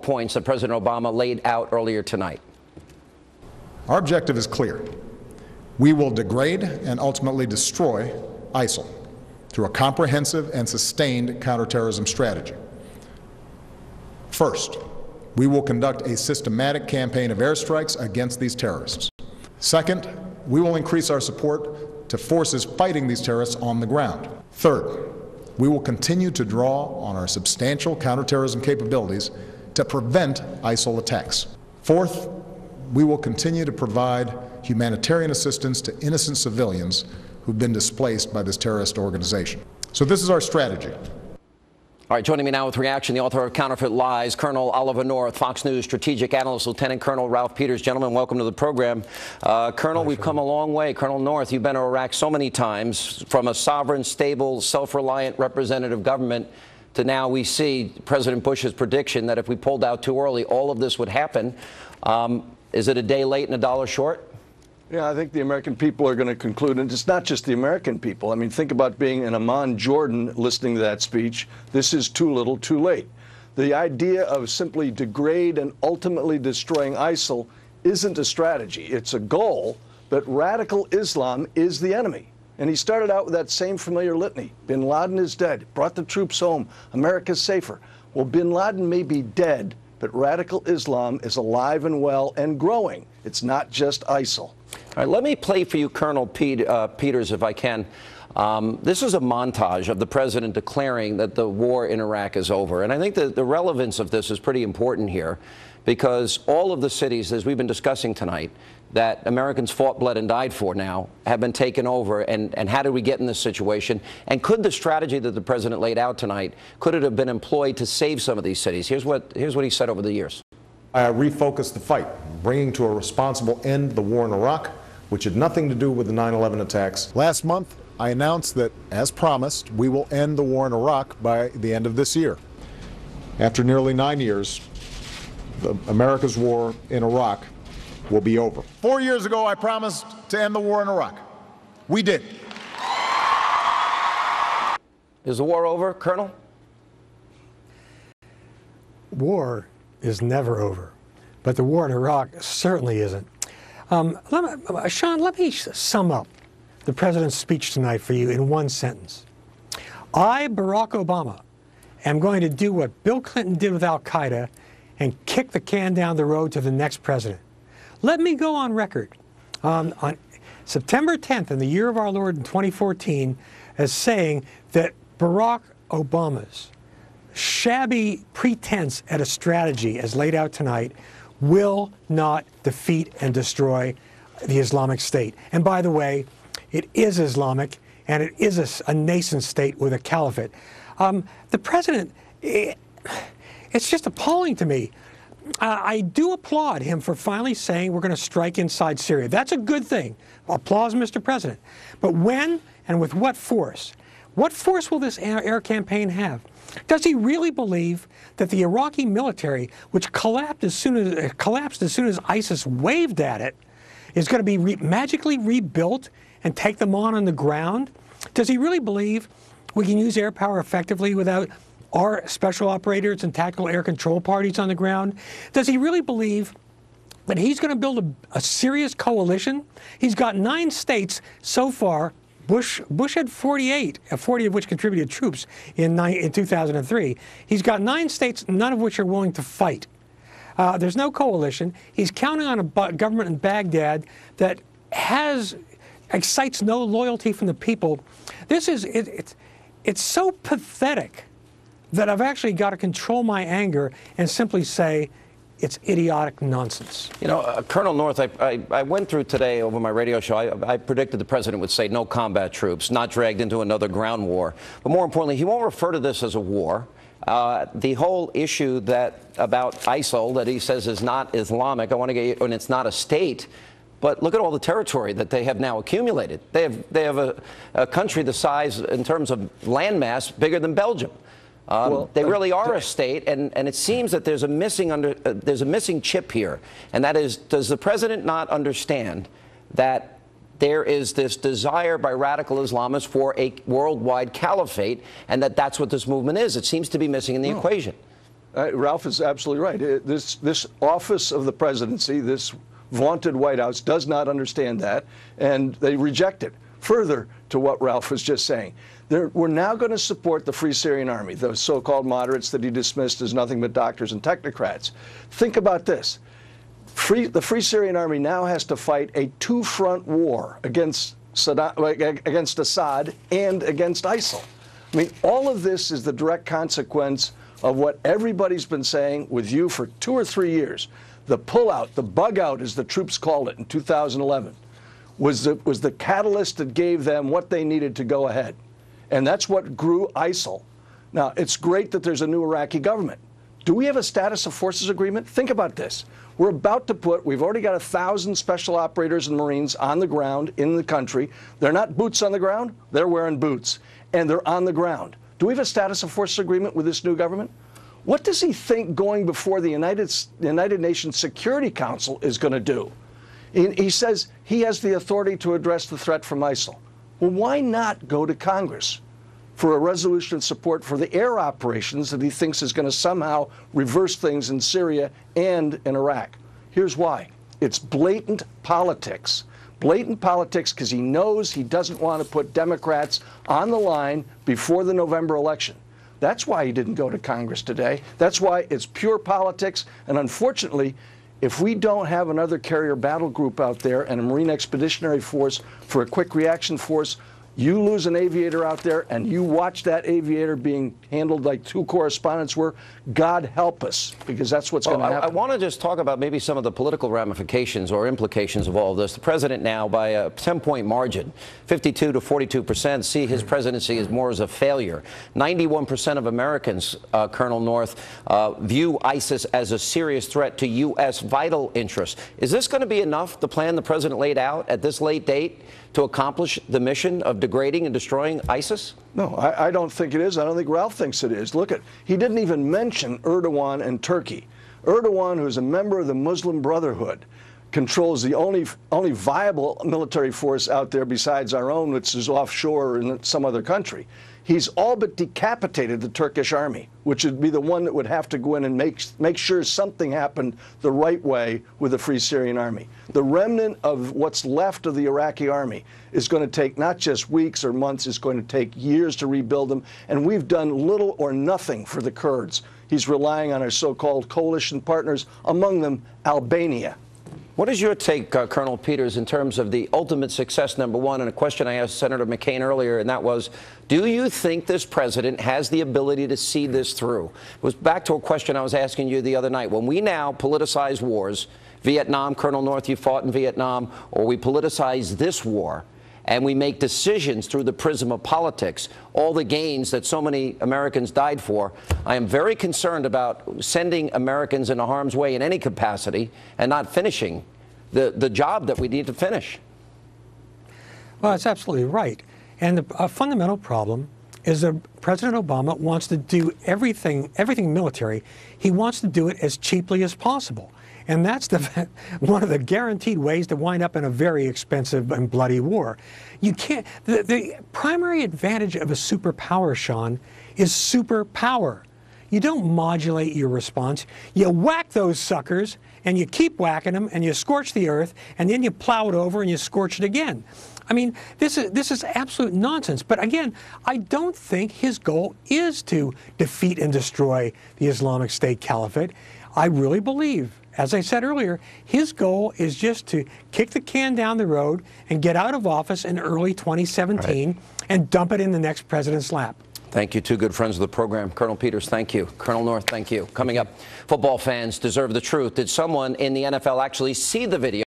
points that President Obama laid out earlier tonight. Our objective is clear. We will degrade and ultimately destroy ISIL through a comprehensive and sustained counterterrorism strategy. First, we will conduct a systematic campaign of airstrikes against these terrorists. Second, we will increase our support to forces fighting these terrorists on the ground. Third, we will continue to draw on our substantial counterterrorism capabilities to prevent ISIL attacks. Fourth, we will continue to provide humanitarian assistance to innocent civilians who've been displaced by this terrorist organization. So this is our strategy. All right, joining me now with reaction, the author of Counterfeit Lies, Colonel Oliver North, Fox News strategic analyst, Lieutenant Colonel Ralph Peters. Gentlemen, welcome to the program. Colonel, we've come a long way. Colonel North, you've been to Iraq so many times, from a sovereign, stable, self-reliant representative government to now we see President Bush's prediction that if we pulled out too early, all of this would happen. Is it a day late and a dollar short? Yeah, I think the American people are going to conclude, and it's not just the American people. I mean, think about being in Amman, Jordan, listening to that speech. This is too little, too late. The idea of simply degrade and ultimately destroying ISIL isn't a strategy. It's a goal, but radical Islam is the enemy. And he started out with that same familiar litany. Bin Laden is dead, brought the troops home, America's safer. Well, Bin Laden may be dead, but radical Islam is alive and well and growing. It's not just ISIL. All right, let me play for you Colonel Peters, if I can. This is a montage of the president declaring that the war in Iraq is over. And I think that the relevance of this is pretty important here, because all of the cities, as we've been discussing tonight, that Americans fought, bled, and died for now have been taken over. And how did we get in this situation? And could the strategy that the president laid out tonight, could it have been employed to save some of these cities? Here's what he said over the years. I refocused the fight, bringing to a responsible end the war in Iraq, which had nothing to do with the 9/11 attacks. Last month, I announced that, as promised, we will end the war in Iraq by the end of this year. After nearly 9 years, America's war in Iraq will be over. 4 years ago, I promised to end the war in Iraq. We did. Is the war over, Colonel? War is never over, but the war in Iraq certainly isn't. Sean, let me sum up the president's speech tonight for you in one sentence. I, Barack Obama, am going to do what Bill Clinton did with al-Qaeda and kick the can down the road to the next president. Let me go on record on September 10th, in the year of our Lord in 2014, as saying that Barack Obama's shabby pretense at a strategy, as laid out tonight, will not defeat and destroy the Islamic State. And by the way, it is Islamic, and it is a nascent state with a caliphate. The president, it's just appalling to me. I do applaud him for finally saying we're going to strike inside Syria. That's a good thing. Applause, Mr. President. But when and with what force? What force will this air campaign have? Does he really believe that the Iraqi military, which collapsed as soon as ISIS waved at it, is going to be magically rebuilt and take them on the ground? Does he really believe we can use air power effectively without our special operators and tactical air control parties on the ground? Does he really believe that he's going to build a serious coalition? He's got 9 states so far. Bush had 48, 40 of which contributed troops in 2003. He's got 9 states, none of which are willing to fight. There's no coalition. He's counting on a government in Baghdad that excites no loyalty from the people. It's so pathetic that I've actually got to control my anger and simply say, it's idiotic nonsense. You know, Colonel North, I went through today over my radio show, I predicted the president would say no combat troops, not dragged into another ground war. But more importantly, he won't refer to this as a war. The whole issue about ISIL that he says is not Islamic, I want to get you, and it's not a state. But look at all the territory that they have now accumulated. They have a country the size, in terms of landmass, bigger than Belgium. They really are a state, and it seems that there's a missing chip here, and that is, does the president not understand that there is this desire by radical Islamists for a worldwide caliphate, and that's what this movement is? It seems to be missing in the equation. Ralph is absolutely right. This office of the presidency, this vaunted White House, does not understand that, and they reject it. Further to what Ralph was just saying, we're now going to support the Free Syrian Army, those so-called moderates that he dismissed as nothing but doctors and technocrats. Think about this. The Free Syrian Army now has to fight a two-front war against Assad and against ISIL. I mean, all of this is the direct consequence of what everybody's been saying with you for 2 or 3 years. The pullout, the bug out, as the troops called it in 2011, was the catalyst that gave them what they needed to go ahead. And that's what grew ISIL. Now, it's great that there's a new Iraqi government. Do we have a status of forces agreement? Think about this. We're about to we've already got 1,000 special operators and Marines on the ground in the country. They're not boots on the ground, they're wearing boots, and they're on the ground. Do we have a status of forces agreement with this new government? What does he think going before the United Nations Security Council is going to do? He says he has the authority to address the threat from ISIL. Well, why not go to Congress for a resolution of support for the air operations that he thinks is going to somehow reverse things in Syria and in Iraq? Here's why. It's blatant politics. Blatant politics because he knows he doesn't want to put Democrats on the line before the November election. That's why he didn't go to Congress today. That's why it's pure politics. And unfortunately, if we don't have another carrier battle group out there and a Marine Expeditionary Force for a quick reaction force, you lose an aviator out there and you watch that aviator being handled like 2 correspondents were, God help us, because that's what's going to happen. I want to just talk about maybe some of the political ramifications or implications of all of this. The president now, by a 10-point margin, 52 to 42%, see his presidency as more as a failure. 91% of Americans, Colonel North, view ISIS as a serious threat to U.S. vital interests. Is this going to be enough, the plan the president laid out at this late date, to accomplish the mission of degrading and destroying ISIS? No, I don't think it is. I don't think Ralph thinks it is. Look, he didn't even mention Erdogan and Turkey. Erdogan, who's a member of the Muslim Brotherhood, controls the only viable military force out there besides our own, which is offshore in some other country. He's all but decapitated the Turkish army, which would be the one that would have to go in and make sure something happened the right way with the Free Syrian Army. The remnant of what's left of the Iraqi army is going to take not just weeks or months, it's going to take years to rebuild them. And we've done little or nothing for the Kurds. He's relying on our so-called coalition partners, among them Albania. What is your take, Colonel Peters, in terms of the ultimate success, number one, and a question I asked Senator McCain earlier, and that was, do you think this president has the ability to see this through? It was back to a question I was asking you the other night. When we now politicize wars, Vietnam, Colonel North, you fought in Vietnam, or we politicize this war, and we make decisions through the prism of politics, all the gains that so many Americans died for, I am very concerned about sending Americans into harm's way in any capacity and not finishing the job that we need to finish. Well, that's absolutely right. And a fundamental problem is that President Obama wants to do everything military. He wants to do it as cheaply as possible. And that's one of the guaranteed ways to wind up in a very expensive and bloody war. You can't. The primary advantage of a superpower, Sean, is superpower. You don't modulate your response. You whack those suckers, and you keep whacking them, and you scorch the earth, and then you plow it over and you scorch it again. I mean, this is absolute nonsense. But again, I don't think his goal is to defeat and destroy the Islamic State Caliphate. I really believe, as I said earlier, his goal is just to kick the can down the road and get out of office in early 2017 and dump it in the next president's lap. Thank you, two good friends of the program. Colonel Peters, thank you. Colonel North, thank you. Coming up, football fans deserve the truth. Did someone in the NFL actually see the video?